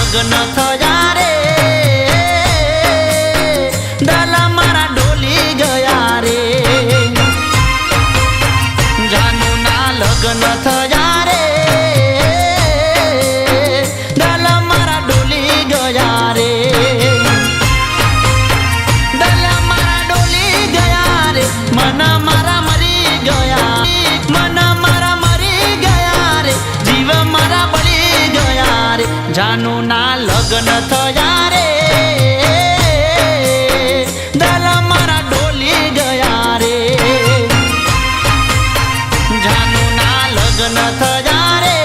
લગ્ન થયા રે દલા મારા ડોલી ગયા રે જાનુના લગ્ન થયા રે દલા મારા ડોલી ગયા રે દલા મારા ડોલી ગયા રે મન મારા મરી ગયા મન મારા મરી ગયા રે જીવ મારા બળી ગયા રે જાનુના લગ્ન થયા રે દલા મારા ડોલી ગયા રે જાનુના લગ્ન થયા રે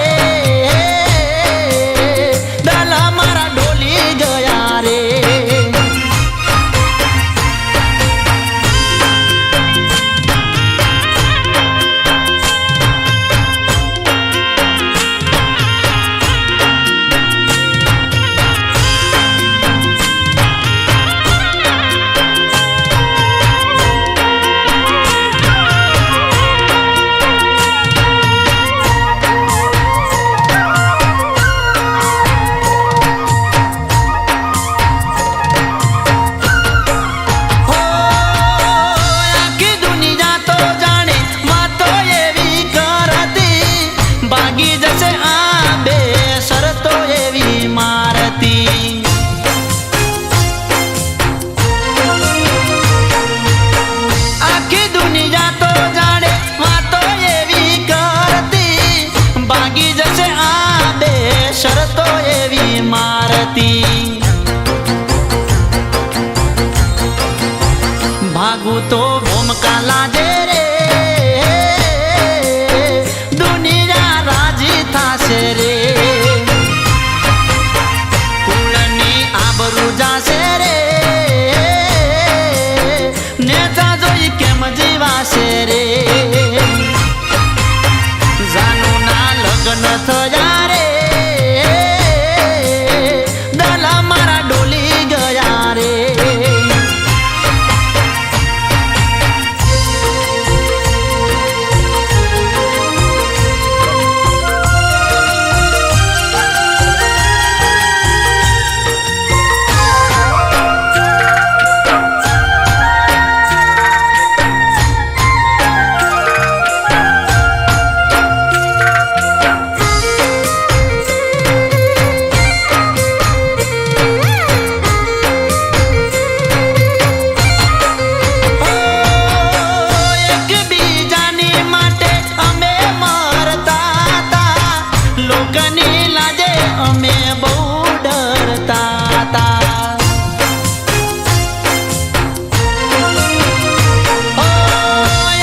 દલા મારા ડોલી ગયા રે શરતો એવી મારતી ભાગું તો ભૂમકા લાજે રે દુનિયા રાજી થાશે રે કુળની આબરૂ જાશે રે નેતા જોઈ કેમ જીવાશે રે જાનુના લગ્ન થયા રે અમે બહુ ડરતા હતા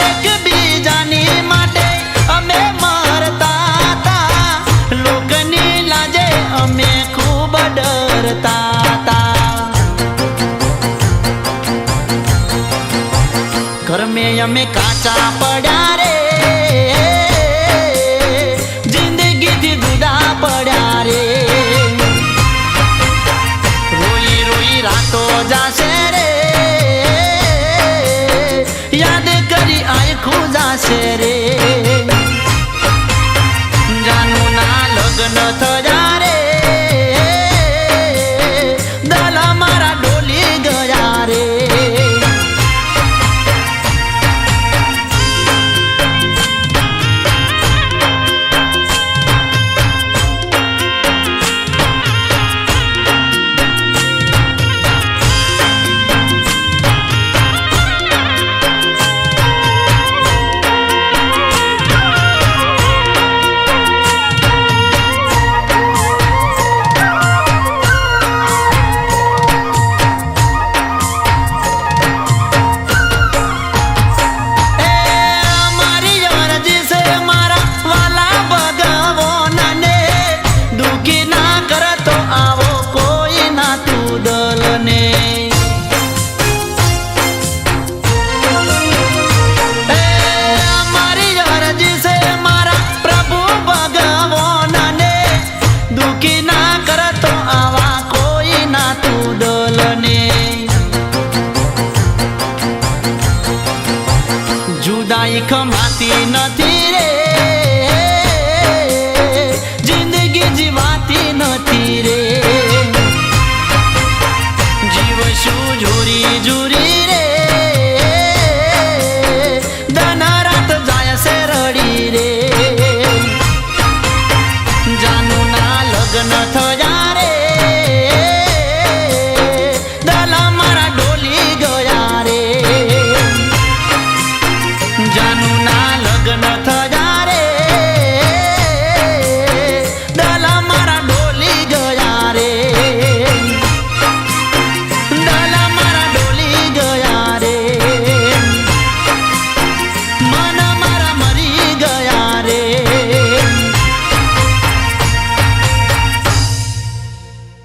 એકબીજાની માટે અમે મરતા હતા લોકની લાજે અમે ખૂબ ડરતા હતા ઘર મેં અમે કાચા પડ્યા રે જિંદગીથી જુદા પડ્યા રે રોઈ રોઈ રાતો જાશે રે યાદ કરી આખું જાશે રે જાનુના લગ્ન થયા રે દલા મારા ડોલી ગયા રે કે ના